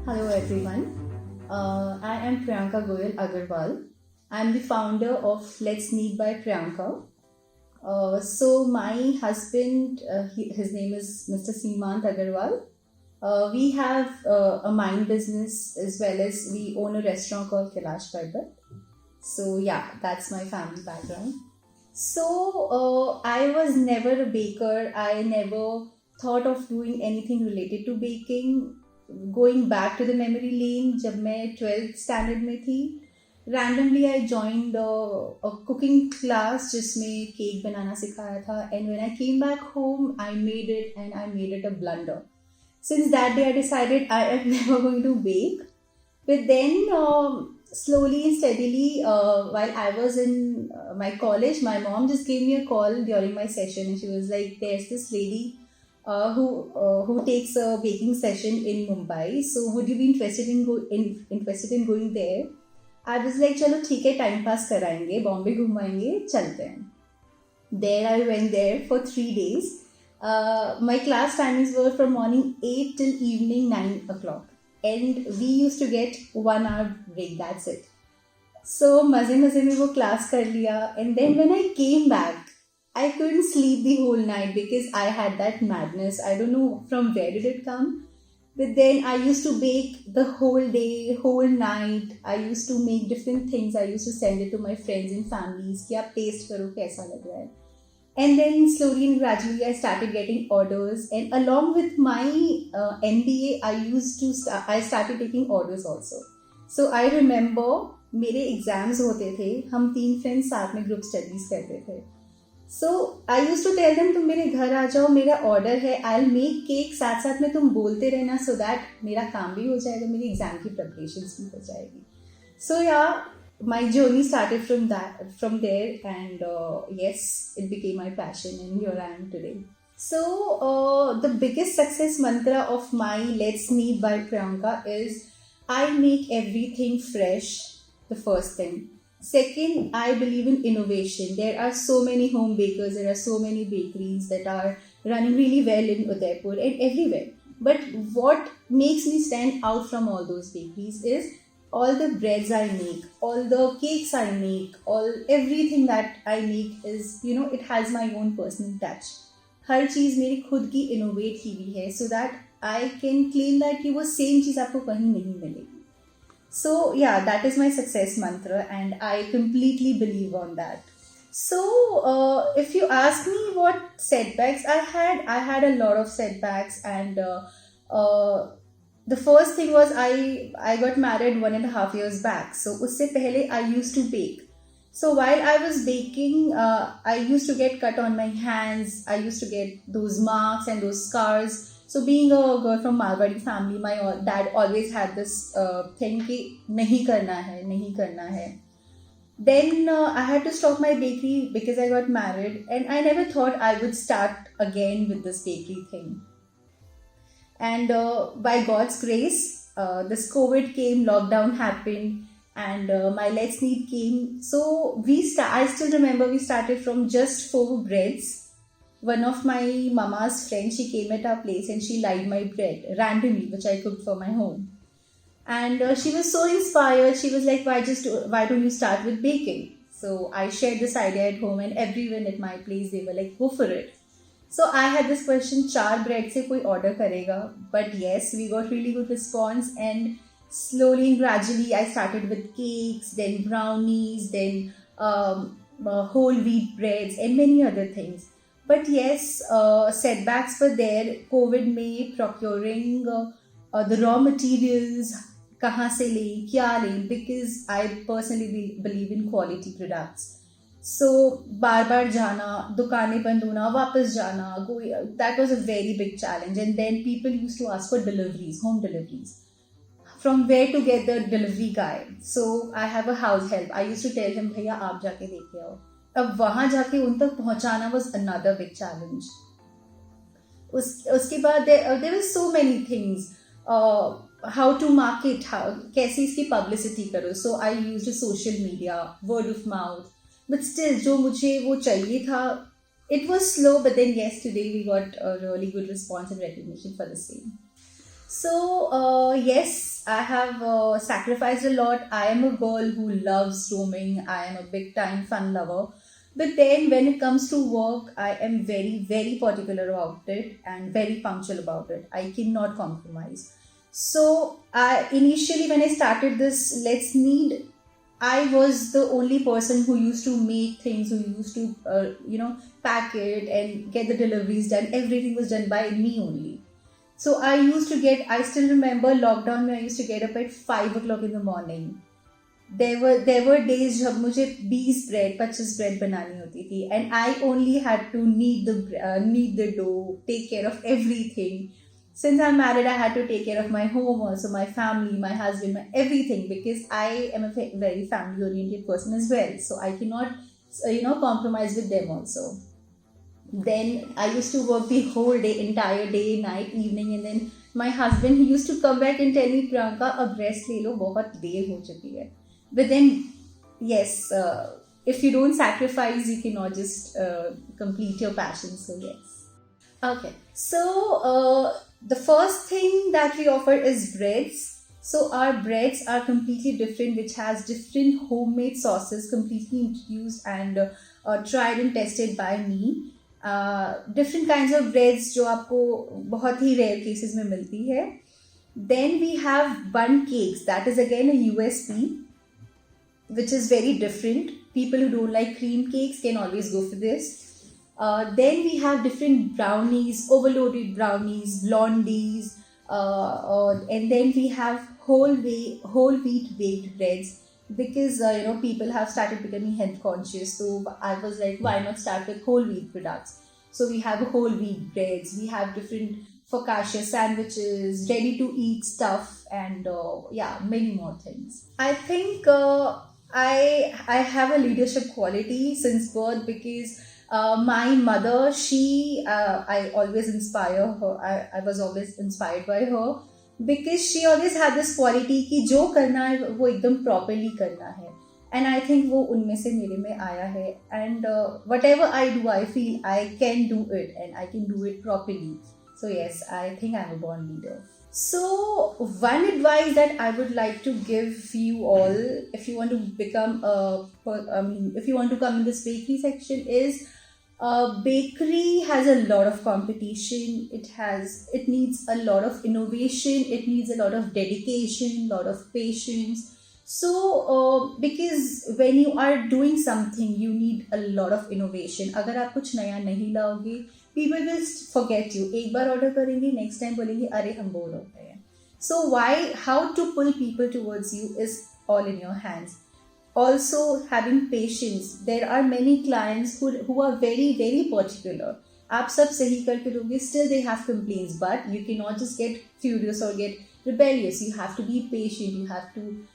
Hello everyone. I am Priyanka Goyal Agarwal. I am the founder of Let's Meet by Priyanka. So my husband, his name is Mr. Seemant Agarwal. We have a mine business as well as we own a restaurant called Kailash Parbat. So yeah, that's my family background. So I was never a baker. I never thought of doing anything related to baking. Going back to the memory lane, जब मैं 12th standard में थी, randomly I joined a cooking class जिसमें cake बनाना सिखाया था. And when I came back home, I made it and I made it a blunder. Since that day, I decided I am never going to bake. But then, slowly and steadily, while I was in my college, my mom just gave me a call during my session, and she was like, "There's this lady who takes a baking session in Mumbai. So would you be interested in going there?" I was like, "चलो ठीक है, time pass कराएंगे, बॉम्बे घुमाएंगे, चलते हैं." There I went there for 3 days. My class timings were from morning 8 till evening 9 o'clock. And we used to get 1 hour break, that's it. So मज़े मज़े में वो class कर लिया. And then when I came back, I couldn't sleep the whole night because I had that madness. I don't know from where did it come. But then I used to bake the whole day, whole night. I used to make different things. I used to send it to my friends and families कि आप taste करो कैसा लग रहा है. And then slowly and gradually I started getting orders, and along with my MBA I started taking orders also. So I remember मेरे exams होते थे, हम 3 फ्रेंड्स साथ में ग्रुप स्टडीज करते थे. So I used to tell them तुम मेरे घर आ जाओ, मेरा ऑर्डर है, I'll make केक, साथ साथ में तुम बोलते रहना so that मेरा काम भी हो जाएगा, मेरी एग्जाम की प्रिपरेशंस भी हो जाएगी. So yeah, my journey started from there, and yes, it became my passion, and here I am today. So the biggest success mantra of my Let's Meet by Priyanka is I make everything fresh. The first thing. Second, I believe in innovation. There are so many home bakers, there are so many bakeries that are running really well in Udaipur and everywhere. But what makes me stand out from all those bakeries is all the breads I make, all the cakes I make, everything that I make is, it has my own personal touch. हर चीज़ मेरी खुद की innovate की हुई है, so that I can claim that कि वो same चीज़ आपको कहीं नहीं मिलेगी. So yeah, that is my success mantra, and I completely believe on that. So if you ask me what setbacks I had a lot of setbacks, and the first thing was I got married 1.5 years back. So उससे पहले I used to bake. So while I was baking, I used to get cut on my hands. I used to get those marks and those scars. So being a girl from Marwari family, my dad always had this thing कि नहीं करना है. Then I had to stop my bakery because I got married, and I never thought I would start again with this bakery thing. And by God's grace, this COVID came, lockdown happened, and my Let's Meet came. So I still remember we started from just 4 breads. One of my mama's friends, she came at our place and she lied my bread randomly, which I cooked for my home. And she was so inspired. She was like, why don't you start with baking? So I shared this idea at home, and everyone at my place, they were like, go for it. So I had this question, 4 bread से कोई order करेगा? But yes, we got really good response, and slowly and gradually I started with cakes, then brownies, then whole wheat breads, and many other things. But yes, setbacks were there. COVID में procuring the raw materials, कहाँ से लें, क्या लें, because I personally believe in quality products. So बार बार जाना, दुकानें बंद होना, वापस जाना, that was a very big challenge. And then people used to ask for deliveries, home deliveries. From where to get the delivery guy? So I have a house help. I used to tell him, भैया आप जाके देखे आओ. अब वहाँ जाके उन तक पहुँचाना was another big challenge. उसके बाद there were so many things. How to market, कैसे इसकी publicity करो. So I used social media, word of mouth. But still, जो मुझे वो चाहिए था, it was slow, but then yes, today we got a really good response and recognition for the same. So, yes, I have sacrificed a lot. I am a girl who loves roaming. I am a big time fun lover. But then when it comes to work, I am very, very particular about it and very punctual about it. I cannot compromise. So, initially, when I started this Let's Need, I was the only person who used to make things, who used to, pack it and get the deliveries done. Everything was done by me only. So I still remember lockdown when I used to get up at 5 o'clock in the morning. There were days जब मुझे 20 bread 25 bread बनानी होती थी, and I only had to knead the dough, take care of everything. Since I'm married, I had to take care of my home also, my family, my husband, my everything, because I am a very family oriented person as well. So I cannot compromise with them also. Then I used to work the whole day, entire day, night, evening, and then my husband, he used to come back and tell me, Priyanka, ab rest le lo, बहुत देर हो चुकी है. But then, yes, if you don't sacrifice, you cannot just complete your passion. So yes. Okay. So the first thing that we offer is breads. So our breads are completely different, which has different homemade sauces, completely introduced and tried and tested by me. Different kinds of breads जो आपको बहुत ही rare cases में मिलती है. Then we have bun cakes. That is again a USP, which is very different. People who don't like cream cakes can always go for this. Then we have different brownies, overloaded brownies, blondies, and then we have whole wheat baked breads, because people have started becoming health conscious. So I was like, why not start with whole wheat products? So we have whole wheat breads, we have different focaccia sandwiches, ready to eat stuff, and many more things. I think I have a leadership quality since birth, because my mother, I always inspire her. I was always inspired by her, because she always had this quality कि जो करना है वो एकदम properly करना है. And I think वो उनमें से मेरे में आया है. And whatever I do, I feel I can do it and I can do it properly. So yes, I think I'm a born leader. So one advice that I would like to give you all, if you want to if you want to come in this bakery section, is bakery has a lot of competition. It needs a lot of innovation. It needs a lot of dedication, a lot of patience. So because when you are doing something, you need a lot of innovation. अगर आप कुछ नया नहीं लाओगे, people will forget you. एक बार order करेंगे, next time बोलेंगे अरे हम बोर हो गए हैं. So how to pull people towards you is all in your hands. Also having patience. There are many clients who are very very particular. आप सब सही करके दोगे, still they have complaints, but you cannot just get furious or get rebellious. You have to be patient. You have to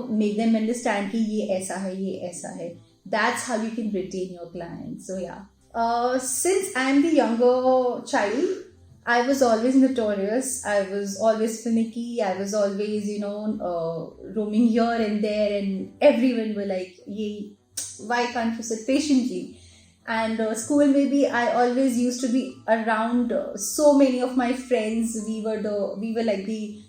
make them understand कि ये ऐसा है, ये ऐसा है. That's how you can retain your clients. So yeah. Since I am the younger child, I was always notorious. I was always finicky. I was always, roaming here and there, and everyone were like, why can't you sit patiently? And school, maybe I always used to be around so many of my friends. We were like the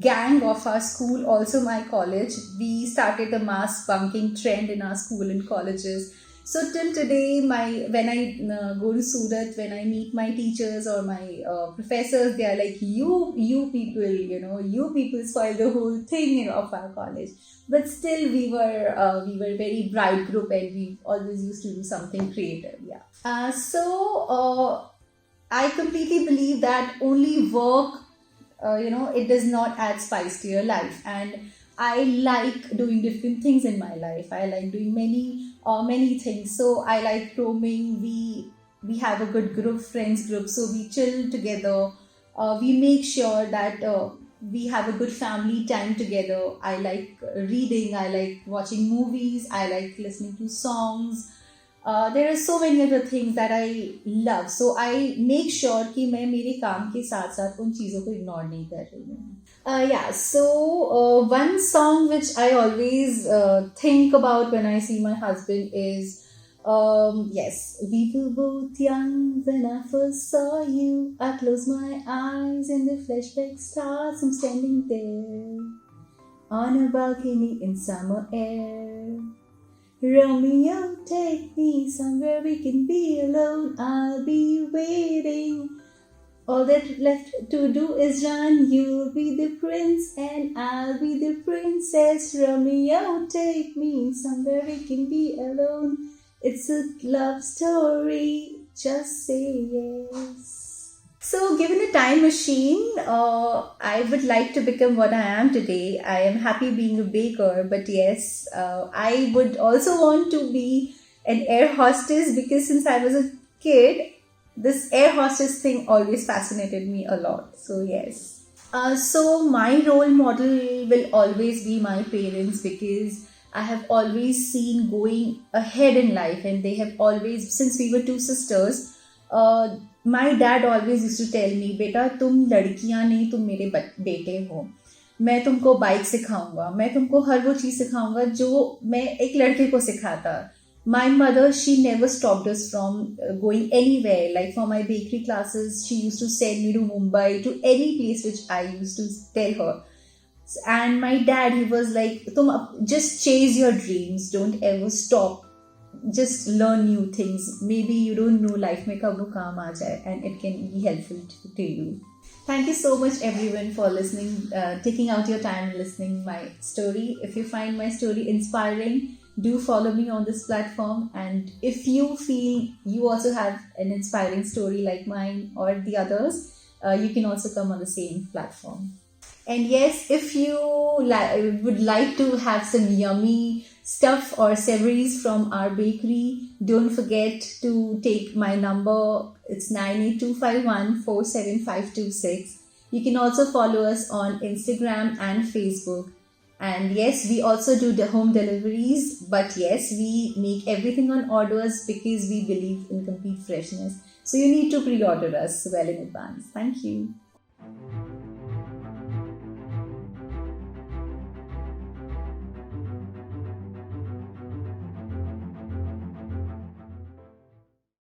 gang of our school. Also my college, we started the mass bunking trend in our school and colleges. So till today, when I go to Surat, when I meet my teachers or my professors, they are like, you people spoil the whole thing of our college. But still, we were very bright group, and we always used to do something creative. Yeah. So I completely believe that only work, it does not add spice to your life. And I like doing different things in my life. I like doing many things. So I like roaming. We have a good friends group. So we chill together. We make sure that we have a good family time together. I like reading. I like watching movies. I like listening to songs. There are so many other things that I love. So I make sure कि मैं मेरे काम के साथ साथ उन चीज़ों को ignore नहीं कर रही हूँ. So one song which I always think about when I see my husband is Yes, we were both young when I first saw you. I close my eyes and the flashback starts. I'm standing there on a balcony in summer air. Romeo, take me somewhere we can be alone. I'll be waiting. All that left to do is run. You'll be the prince and I'll be the princess. Romeo, take me somewhere we can be alone. It's a love story. Just say yes. So, given a time machine, I would like to become what I am today. I am happy being a baker, but yes, I would also want to be an air hostess because since I was a kid, this air hostess thing always fascinated me a lot. So, yes. So, my role model will always be my parents because I have always seen going ahead in life, and they have always, since we were two sisters, my dad always used to tell me, बेटा तुम लड़कियां नहीं, तुम मेरे बेटे हो. मैं तुमको बाइक सिखाऊंगा, मैं तुमको हर वो चीज़ सिखाऊंगा जो मैं एक लड़के को सिखाता. My mother, she never stopped us from going anywhere. Like for my bakery classes, she used to send me to Mumbai, to any place which I used to tell her. And my dad, he was like, just chase your dreams, don't ever stop, just learn new things. Maybe you don't know life mein kab wo kaam aa jaye, and it can be helpful to you. Thank you so much everyone for listening, taking out your time listening my story. If you find my story inspiring, do follow me on this platform, and if you feel you also have an inspiring story like mine or the others, you can also come on the same platform. And yes, if you would like to have some yummy stuff or savories from our bakery, don't forget to take my number. It's 98251 47526. You can also follow us on Instagram and Facebook. And yes, we also do the home deliveries. But yes, we make everything on orders because we believe in complete freshness. So you need to pre-order us well in advance. Thank you.